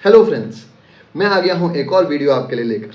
Hello friends, मैं आ गया हूं एक और वीडियो आपके लिए लेकर।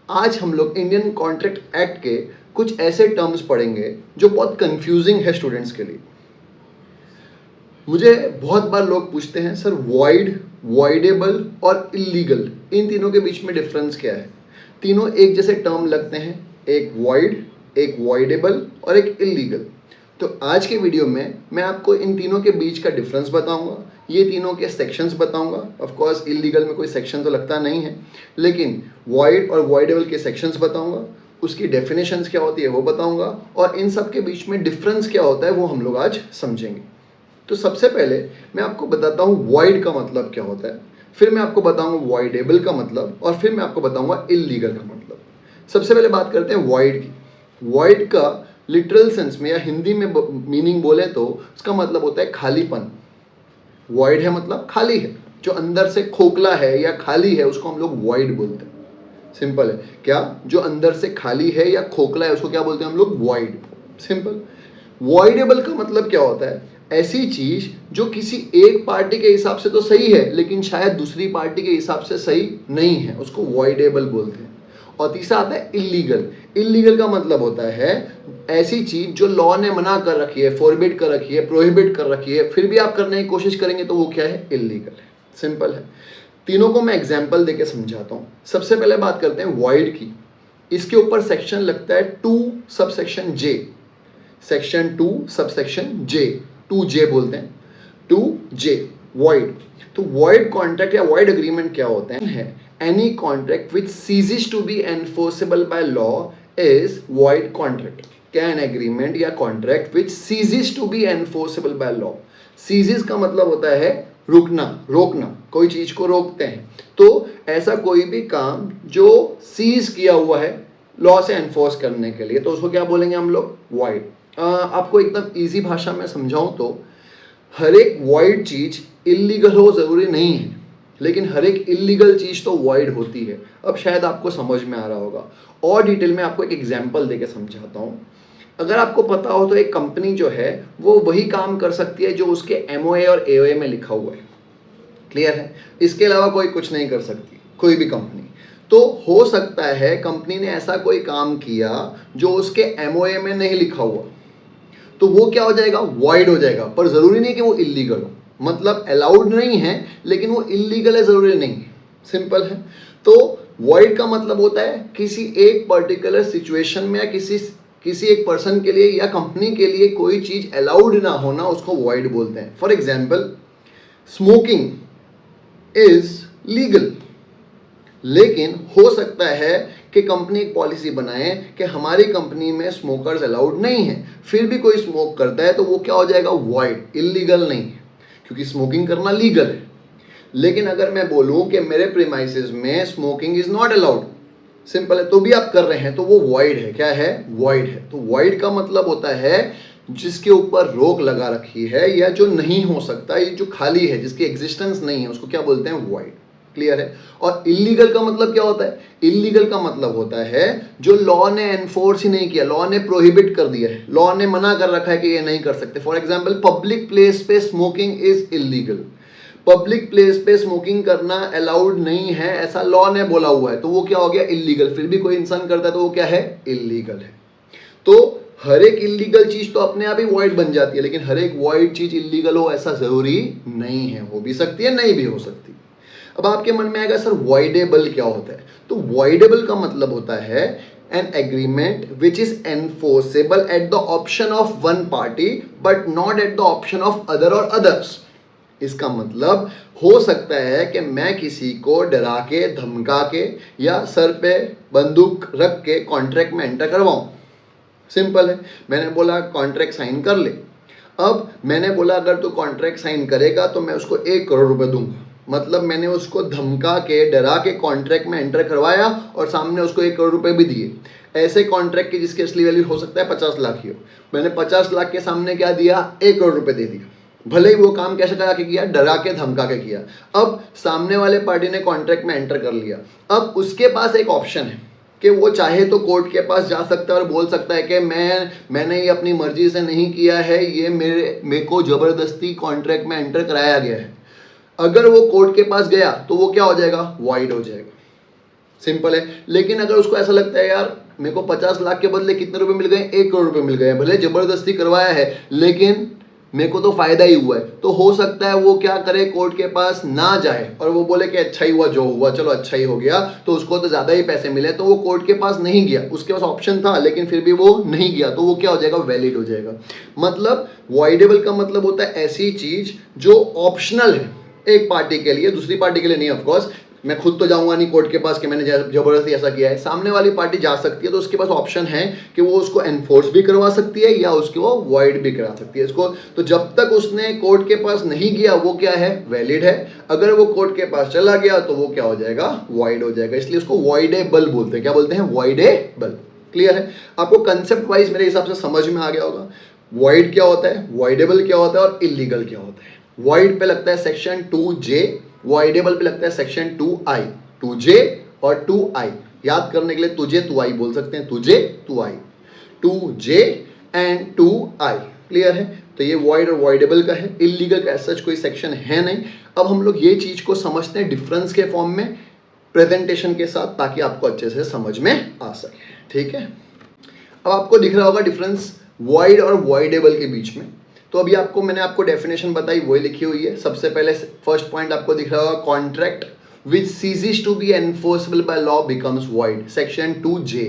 आज हम लोग इंडियन कॉन्ट्रैक्ट एक्ट के कुछ ऐसे टर्म्स पढ़ेंगे जो बहुत कंफ्यूजिंग है स्टूडेंट्स के लिए। मुझे बहुत बार लोग पूछते हैं, सर वॉइड, वॉइडेबल और इल्लीगल, इन तीनों के बीच में डिफरेंस क्या है? तीनों एक जैसे टर्म लगते हैं, एक वॉइड, एक वॉइडेबल और एक इल्लीगल। तो आज के वीडियो में मैं आपको इन तीनों के बीच का डिफरेंस बताऊंगा, ये तीनों के सेक्शंस बताऊंगा। ऑफ कोर्स इल्लीगल में कोई सेक्शन तो लगता नहीं है, लेकिन वॉइड और वॉइडेबल के सेक्शंस बताऊंगा, उसकी डेफिनेशंस क्या होती है वो बताऊंगा, और इन सब के बीच में डिफरेंस क्या होता है वो हम लोग आज समझेंगे। तो सबसे पहले मैं आपको बताता हूँ वॉइड का मतलब क्या होता है, फिर मैं आपको बताऊंगा वॉइडेबल का मतलब, और फिर मैं आपको बताऊंगा इल्लीगल का मतलब। सबसे पहले बात करते हैं वॉइड की। वॉइड का लिटरल सेंस में या हिंदी में मीनिंग बोले तो उसका मतलब होता है खालीपन। वॉइड है मतलब खाली है, जो अंदर से खोखला है या खाली है उसको हम लोग वॉइड बोलते हैं। सिंपल है क्या? जो अंदर से खाली है या खोखला है उसको क्या बोलते हैं हम लोग? वॉइड। सिंपल। वॉइडेबल का मतलब क्या होता है? ऐसी चीज जो किसी एक पार्टी के हिसाब से तो सही है लेकिन शायद दूसरी पार्टी के हिसाब से सही नहीं है, उसको वॉइडेबल बोलते हैं। और तीसरा आता है इल्लीगल। इल्लीगल का मतलब होता है ऐसी चीज जो लॉ ने मना कर रखी है, फॉरबिड कर रखी है, प्रोहिबिट कर रखी है, फिर भी आप करने की कोशिश करेंगे तो वो क्या है? इल्लीगल है। सिंपल है। तीनों को मैं एग्जाम्पल देके समझाता हूं। सबसे पहले बात करते हैं वॉइड की। इसके ऊपर सेक्शन लगता है 2 subsection J. Section 2 subsection J, 2J बोलते हैं, 2J वॉइड। तो वॉइड कॉन्ट्रैक्ट या वॉइड एग्रीमेंट क्या होते हैं? Any contract which ceases to be enforceable by law is void contract. क्या? एन एग्रीमेंट या contract which ceases to be enforceable by law. Ceases का मतलब होता है रुकना, रोकना, कोई चीज को रोकते हैं। तो ऐसा कोई भी काम जो सीज किया हुआ है लॉ से एनफोर्स करने के लिए, तो उसको क्या बोलेंगे हम लोग? वॉइड। आपको एकदम इजी भाषा में समझाऊं तो हर एक वॉइड चीज इल्लीगल हो जरूरी नहीं है, लेकिन हर एक इल्लीगल चीज तो वॉइड होती है। अब शायद आपको समझ में आ रहा होगा, और डिटेल में आपको एक एग्जांपल देके समझाता हूं। अगर आपको पता हो तो एक कंपनी जो है वो वही काम कर सकती है जो उसके एमओए और एओए में लिखा हुआ है। क्लियर है? इसके अलावा कोई कुछ नहीं कर सकती कोई भी कंपनी। तो हो सकता है कंपनी ने ऐसा कोई काम किया जो उसके एमओए में नहीं लिखा हुआ, तो वो क्या हो जाएगा? वॉइड हो जाएगा। पर जरूरी नहीं कि वो इल्लीगल हो, मतलब अलाउड नहीं है लेकिन वो इल्लीगल है जरूरी नहीं है। सिंपल है। तो वॉइड का मतलब होता है किसी एक पर्टिकुलर सिचुएशन में या किसी एक पर्सन के लिए या कंपनी के लिए कोई चीज अलाउड ना होना, उसको वॉइड बोलते हैं। For example, smoking is legal, लेकिन हो सकता है कि कंपनी एक पॉलिसी बनाए कि हमारी कंपनी में स्मोकर्स अलाउड नहीं है, फिर भी कोई स्मोक करता है तो वो क्या हो जाएगा? वॉइड, इल्लीगल नहीं है, क्योंकि स्मोकिंग करना लीगल है। लेकिन अगर मैं बोलूं कि मेरे प्रीमाइसेस में smoking is not allowed, simple है, तो भी आप कर रहे हैं, तो वो वॉइड है। क्या है? वॉइड है। तो वॉइड का मतलब होता है जिसके ऊपर रोक लगा रखी है या जो नहीं हो सकता, ये जो खाली है, जिसकी एग्जिस्टेंस नहीं है, उसको क्या बोलते हैं? वॉइड। क्लियर है? और इल्लीगल का मतलब क्या होता है? इल्लीगल का मतलब होता है जो लॉ ने एनफोर्स ही नहीं किया, लॉ ने प्रोहिबिट कर दिया है, लॉ ने मना कर रखा है कि ये नहीं कर सकते। फॉर एग्जाम्पल, पब्लिक प्लेस पे smoking is illegal. Public place पे स्मोकिंग करना अलाउड नहीं है, ऐसा लॉ ने बोला हुआ है, तो वो क्या हो गया? इल्लीगल। फिर भी कोई इंसान करता है तो वो क्या है? इल्लीगल है। तो हर एक इल्लीगल चीज तो अपने आप ही वॉइड बन जाती है, लेकिन हर एक वॉइड चीज इल्लीगल हो ऐसा जरूरी नहीं है। हो भी सकती है, नहीं भी हो सकती। अब आपके मन में आएगा, सर वॉइडेबल क्या होता है? तो वॉइडेबल का मतलब होता है N agreement which is enforceable eight the option of one party but not at the option of other or others. इसका मतलब हो सकता है कि मैं किसी को डरा के, धमका के या सर पे बंदूक रख के कॉन्ट्रैक्ट में एंटर करवाऊं। सिंपल है। मैंने बोला कॉन्ट्रैक्ट साइन कर ले। अब मैंने बोला अगर तू कॉन्ट्रैक्ट साइन करेगा तो मैं उसको 1 करोड़ रुपए दूंगा। मतलब मैंने उसको धमका के, डरा के कॉन्ट्रैक्ट में एंटर करवाया और सामने उसको 1 करोड़ रुपए भी दिए। ऐसे कॉन्ट्रैक्ट की जिसकी असली वैल्यू हो सकता है 50 लाख ही हो, मैंने 50 लाख के सामने क्या दिया? 1 करोड़ रुपए दे दिया। भले ही वो काम कैसे करा के किया? डरा के, धमका के किया। अब सामने वाले पार्टी ने कॉन्ट्रैक्ट में एंटर कर लिया। अब उसके पास एक ऑप्शन है कि वो चाहे तो कोर्ट के पास जा सकता है और बोल सकता है कि मैंने ये अपनी मर्जी से नहीं किया है, ये मेरे को जबरदस्ती कॉन्ट्रैक्ट में एंटर कराया गया है। अगर वो कोर्ट के पास गया तो वो क्या हो जाएगा, वॉइड हो जाएगा, सिंपल है। लेकिन अगर उसको ऐसा लगता है यार मेरे को 50 लाख के बदले कितने रुपए मिल गए, 1 करोड़ रुपए मिल गए, भले जबरदस्ती करवाया है लेकिन मेरे को तो फायदा ही हुआ है, तो हो सकता है वो क्या करे, कोर्ट के पास ना जाए और वो बोले कि अच्छा ही हुआ जो हुआ, चलो अच्छा ही हो गया, तो उसको तो ज्यादा ही पैसे मिले, तो वो कोर्ट के पास नहीं गया, उसके पास ऑप्शन था लेकिन फिर भी वो नहीं गया, तो वो क्या हो जाएगा, वैलिड हो जाएगा। मतलब वॉइडेबल का मतलब होता है ऐसी चीज जो ऑप्शनल है एक पार्टी के लिए, दूसरी पार्टी के लिए नहीं। ऑफकोर्स मैं खुद तो जाऊंगा नहीं कोर्ट के पास कि मैंने जबरदस्ती ऐसा किया है, सामने वाली पार्टी जा सकती है, तो उसके पास ऑप्शन है कि वो उसको एनफोर्स भी करवा सकती है या उसको वो वॉइड भी करा सकती है इसको। तो जब तक उसने कोर्ट के पास नहीं गया वो क्या है, वैलिड है। अगर वो कोर्ट के पास चला गया तो वो क्या हो जाएगा, वॉइड हो जाएगा। इसलिए उसको वॉइडेबल बोलते हैं। क्या बोलते हैं, वॉइडेबल। क्लियर है, आपको कंसेप्ट वाइज मेरे हिसाब से समझ में आ गया होगा। वॉइड क्या होता है, वॉइडेबल क्या होता है और इलीगल क्या होता है। वॉइड पे लगता है सेक्शन 2J, वॉइडेबल पे लगता है सेक्शन 2I। 2J और 2I याद करने के लिए तुझे 2I बोल सकते हैं, तुझे 2I, 2J and 2I। Clear है, तो ये वॉइड और वॉइडेबल का है। इलीगल का सच कोई सेक्शन है नहीं। अब हम लोग ये चीज को समझते हैं डिफरेंस के फॉर्म में, प्रेजेंटेशन के साथ, ताकि आपको अच्छे से समझ में आ सके। ठीक है, अब आपको दिख रहा होगा डिफरेंस वॉइड और वॉइडेबल के बीच में। तो अभी मैंने आपको डेफिनेशन बताई, वही लिखी हुई है। सबसे पहले फर्स्ट पॉइंट आपको दिख रहा होगा, contract which ceases to be enforceable by law becomes void, section 2J।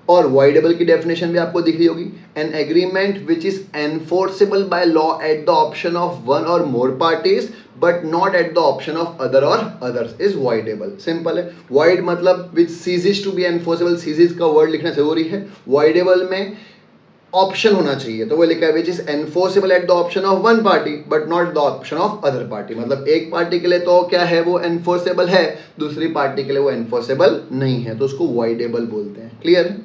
और वॉइडेबल की डेफिनेशन भी आपको दिख रही होगी, an agreement which is enforceable by law at the option of one or more parties but not at the option of other or others is voidable. Simple है। Void मतलब which ceases to be enforceable, ceases का word लिखना जरूरी है। Voidable में option होना चाहिए, तो वो लिखा है विच is enforceable eight the option of one party but not the option of other party. मतलब एक पार्टी के लिए तो क्या है, वो एनफोर्सेबल है, दूसरी पार्टी के लिए वो एनफोर्सेबल नहीं है, तो उसको वॉइडेबल बोलते हैं। क्लियर है।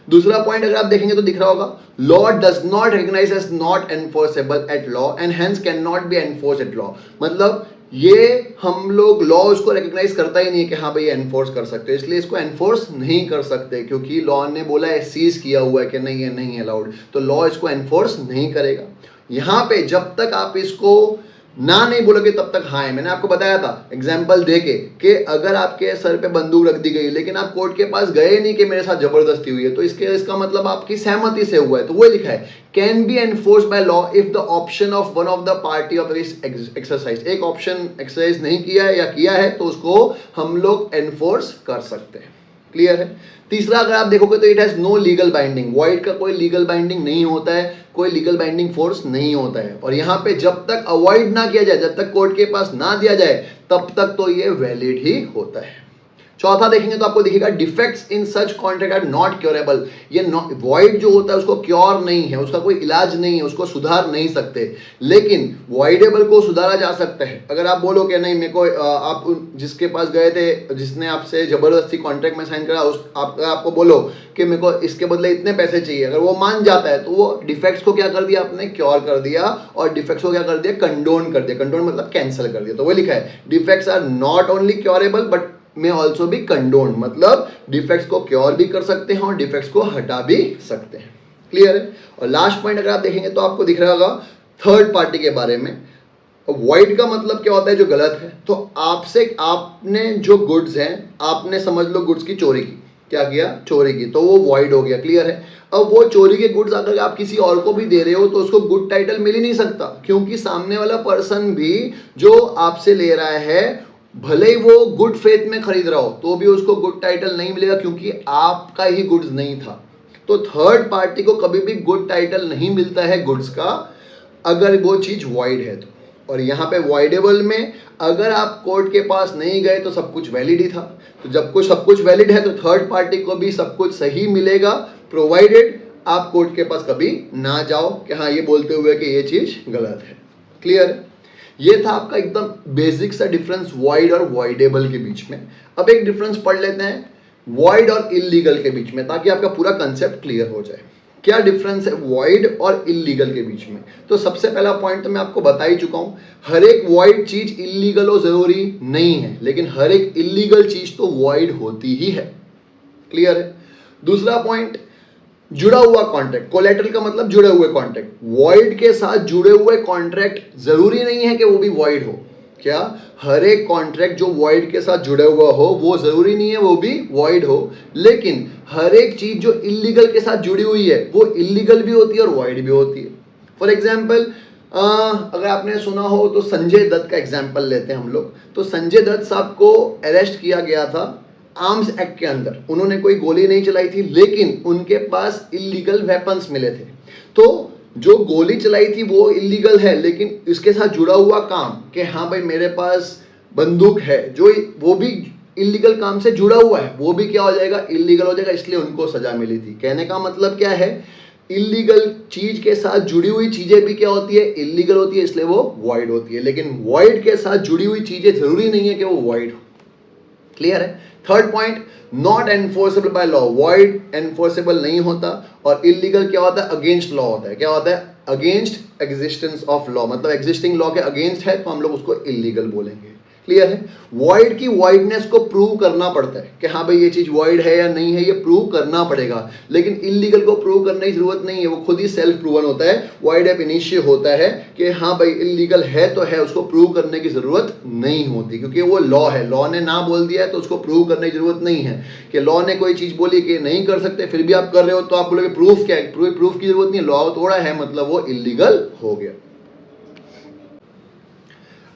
दूसरा पॉइंट अगर आप देखेंगे तो दिख रहा होगा, law does not recognise as not enforceable at law and hence can not be enforce at law. मतलब ये हम लोग लॉ उसको रिकॉग्नाइज करता ही नहीं कि हाँ भाई एनफोर्स कर सकते हो, इसलिए इसको एनफोर्स नहीं कर सकते, क्योंकि लॉ ने बोला है, सीज किया हुआ है कि नहीं है, नहीं है अलाउड, तो लॉ इसको एनफोर्स नहीं करेगा। यहाँ पे जब तक आप इसको ना नहीं बोलोगे तब तक हाँ है। मैंने आपको बताया था एग्जाम्पल देके कि अगर आपके सर पे बंदूक रख दी गई लेकिन आप कोर्ट के पास गए नहीं कि मेरे साथ जबरदस्ती हुई है, तो इसका मतलब आपकी सहमति से हुआ है, तो वो लिखा है can be enforce by law if the option of one of the party of this exercise. एक ऑप्शन एक्सरसाइज नहीं किया है या किया है तो उसको हम लोग एनफोर्स कर सकते हैं। क्लियर है। तीसरा अगर आप देखोगे तो it has no legal binding. Void का कोई लीगल बाइंडिंग नहीं होता है, कोई लीगल बाइंडिंग फोर्स नहीं होता है। और यहाँ पे जब तक अवॉइड ना किया जाए, जब तक कोर्ट के पास ना दिया जाए, तब तक तो ये वैलिड ही होता है। चौथा देखेंगे तो आपको दिखेगा defects in such contract are not curable. ये वॉइड जो होता है उसको क्योर नहीं है, उसका कोई इलाज नहीं है, उसको सुधार नहीं सकते, लेकिन वॉइडेबल को सुधारा जा सकता है। अगर आप बोलो कि नहीं मेरे को, आप जिसके पास गए थे, जिसने आपसे जबरदस्ती कॉन्ट्रैक्ट में साइन करा, आपको बोलो कि मेरे को इसके बदले इतने पैसे चाहिए, अगर वो मान जाता है तो वो डिफेक्ट्स को क्या कर दिया आपने, क्योर कर दिया, और डिफेक्ट्स को क्या कर दिया, कंडोन कर दिया। कंडोन मतलब कैंसिल कर दिया। तो वो लिखा है defects are not only curable but may also भी कंडोन, मतलब डिफेक्ट्स को क्योर भी कर सकते हैं और डिफेक्ट्स को हटा भी सकते हैं। क्लियर है। और लास्ट पॉइंट अगर आप देखेंगे तो आपको दिख रहा होगा थर्ड पार्टी के बारे में। वॉइड का मतलब क्या होता है, जो गलत है। तो आपने जो गुड्स हैं, आपने समझ लो गुड्स की चोरी की, क्या किया, चोरी की, तो वो वॉइड हो गया। क्लियर है। अब वो चोरी के गुड्स अगर आप किसी और को भी दे रहे हो तो उसको गुड टाइटल मिल ही नहीं सकता, क्योंकि सामने वाला पर्सन भी जो आपसे ले रहा है, भले ही वो गुड फेथ में खरीद रहा हो, तो भी उसको गुड टाइटल नहीं मिलेगा, क्योंकि आपका ही गुड्स नहीं था। तो थर्ड पार्टी को कभी भी गुड टाइटल नहीं मिलता है गुड्स का, अगर वो चीज वॉइड है तो। और यहाँ पे वॉइडेबल में अगर आप कोर्ट के पास नहीं गए तो सब कुछ वैलिड ही था। तो जब कुछ सब कुछ वैलिड है तो थर्ड पार्टी को भी सब कुछ सही मिलेगा, प्रोवाइडेड आप कोर्ट के पास कभी ना जाओ कि हाँ ये बोलते हुए कि ये चीज गलत है। क्लियर है। ये था आपका एकदम बेसिक सा डिफरेंस वॉइड और वॉइडेबल के बीच में। अब एक डिफरेंस पढ़ लेते हैं वॉइड और इलीगल के बीच में, ताकि आपका पूरा कंसेप्ट क्लियर हो जाए। क्या डिफरेंस है वॉइड और इलीगल के बीच में। तो सबसे पहला पॉइंट तो मैं आपको बता ही चुका हूं, हर एक वॉइड चीज इलीगल हो जरूरी नहीं है, लेकिन हर एक इलीगल चीज तो वॉइड होती ही है। क्लियर है। दूसरा पॉइंट, जुड़ा हुआ कॉन्ट्रैक्ट। कोलैटरल का मतलब जुड़े हुए कॉन्ट्रैक्ट। वॉइड के साथ जुड़े हुए कॉन्ट्रैक्ट जरूरी नहीं है कि वो भी वॉइड हो। क्या हर एक कॉन्ट्रैक्ट जो वॉइड के साथ जुड़ा हुआ हो वो जरूरी नहीं है वो भी वॉइड हो, लेकिन हर एक चीज जो इलीगल के साथ जुड़ी हुई है वो इलीगल भी होती है और वॉइड भी होती है। फॉर एग्जाम्पल अगर आपने सुना हो तो संजय दत्त का एग्जाम्पल लेते हैं हम लोग। तो संजय दत्त साहब को अरेस्ट किया गया था आर्म्स एक्ट के अंदर। उन्होंने कोई गोली नहीं चलाई थी, लेकिन उनके पास इलीगल वेपन्स मिले थे। तो जो गोली चलाई थी वो इलीगल है, लेकिन इसके साथ जुड़ा हुआ काम कि हाँ भाई मेरे पास बंदूक है, जो वो भी इलीगल काम से जुड़ा हुआ है, वो भी क्या हो जाएगा, इलीगल हो जाएगा। इसलिए उनको सजा मिली थी। कहने का मतलब क्या है, इलीगल चीज के साथ जुड़ी हुई चीजें भी क्या होती है, इलीगल होती है, इसलिए वो वॉइड होती है। लेकिन वॉइड के साथ जुड़ी हुई चीजें जरूरी नहीं है कि वो वॉइड हो। क्लियर है। Third point, not enforceable by law. Void enforceable नहीं होता और इलीगल क्या होता है, अगेंस्ट लॉ होता है। क्या होता है, अगेंस्ट एग्जिस्टेंस ऑफ लॉ, मतलब एग्जिस्टिंग लॉ के अगेंस्ट है तो हम लोग उसको इलीगल बोलेंगे। क्लियर है। वॉइड की वॉइडनेस को प्रूव करना पड़ता है कि हाँ भाई ये चीज वॉइड है या नहीं है, ये प्रूव करना पड़ेगा। लेकिन इलीगल को प्रूव करने की जरूरत नहीं है, वो खुद ही सेल्फ प्रूवन होता है। वॉइड एप इनिशियो होता है कि हाँ भाई इलीगल है तो है, उसको प्रूव करने की जरूरत नहीं होती, क्योंकि वो लॉ है। लॉ ने ना बोल दिया है तो उसको प्रूव करने की जरूरत नहीं है। कि लॉ ने कोई चीज बोली कि नहीं कर सकते, फिर भी आप कर रहे हो, तो आप बोलोगे प्रूफ क्या है, प्रूफ की जरूरत नहीं है, लॉ तोड़ा है मतलब वो इलीगल हो गया।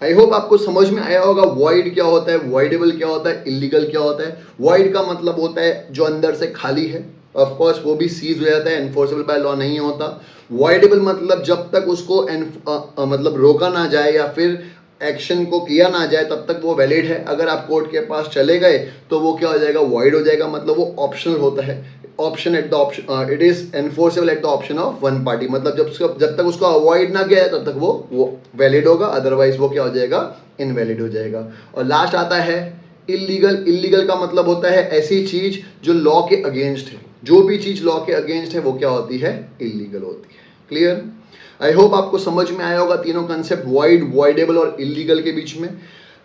आई होप आपको समझ में आया होगा वॉइड क्या होता है, वॉइडेबल क्या होता है, इलीगल क्या होता है। वॉइड का मतलब होता है जो अंदर से खाली है, ऑफ कोर्स वो भी सीज हो जाता है, एनफोर्सेबल बाय लॉ नहीं होता। वॉइडेबल मतलब जब तक उसको मतलब रोका ना जाए या फिर एक्शन को किया ना जाए तब तक वो वैलिड है। अगर आप कोर्ट के पास चले गए तो वो क्या हो जाएगा, वॉइड हो जाएगा, मतलब वो ऑप्शनल होता है। Option eight the option, it is enforceable eight the option of one party, मतलब जब तक उसको अवॉइड ना किया है तब तक वो वैलिड होगा, अदरवाइज वो क्या हो जाएगा, इनवैलिड हो जाएगा। और लास्ट आता है इलीगल। इलीगल का मतलब होता है ऐसी चीज जो लॉ के अगेंस्ट है। जो भी चीज लॉ के अगेंस्ट है वो क्या होती है, इलीगल होती है। क्लियर। आई होप आपको समझ में आया होगा तीनों कंसेप्ट, वॉइड, वॉइडेबल और इलीगल के बीच में।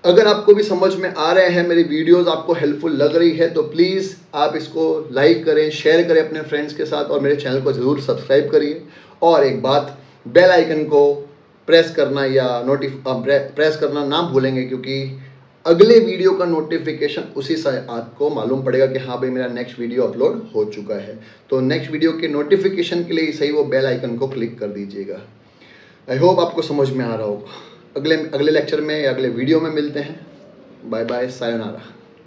अगर आपको भी समझ में आ रहे हैं, मेरी वीडियोस आपको हेल्पफुल लग रही है, तो प्लीज़ आप इसको लाइक करें, शेयर करें अपने फ्रेंड्स के साथ और मेरे चैनल को ज़रूर सब्सक्राइब करिए। और एक बात, बेल आइकन को प्रेस करना या प्रेस करना ना भूलेंगे, क्योंकि अगले वीडियो का नोटिफिकेशन उसी से आपको मालूम पड़ेगा कि हाँ भाई मेरा नेक्स्ट वीडियो अपलोड हो चुका है। तो नेक्स्ट वीडियो के नोटिफिकेशन के लिए सही वो बेल आइकन को क्लिक कर दीजिएगा। आई होप आपको समझ में आ रहा होगा। अगले लेक्चर में या अगले वीडियो में मिलते हैं। Bye bye, sayonara.